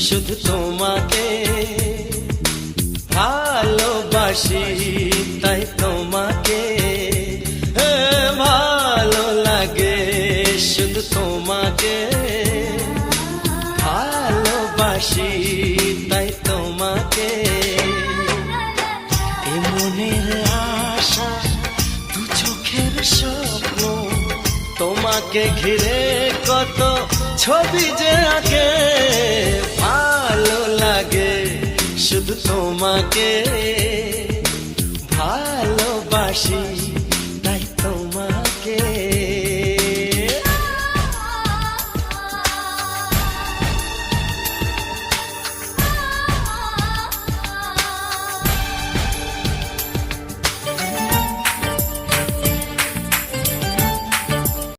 শুধু তোমাকে ভালোবাসি, তাই তোমাকে ভালো লাগে, শুধু তোমাকে ভালোবাসি, তাই তোমাকে। এ মনের আশা, দু চোখের স্বপ্ন, তোমাকে ঘিরে কত ছবি যে আঁকে, ভালো লাগে, শুধু তোমাকে ভালোবাসি।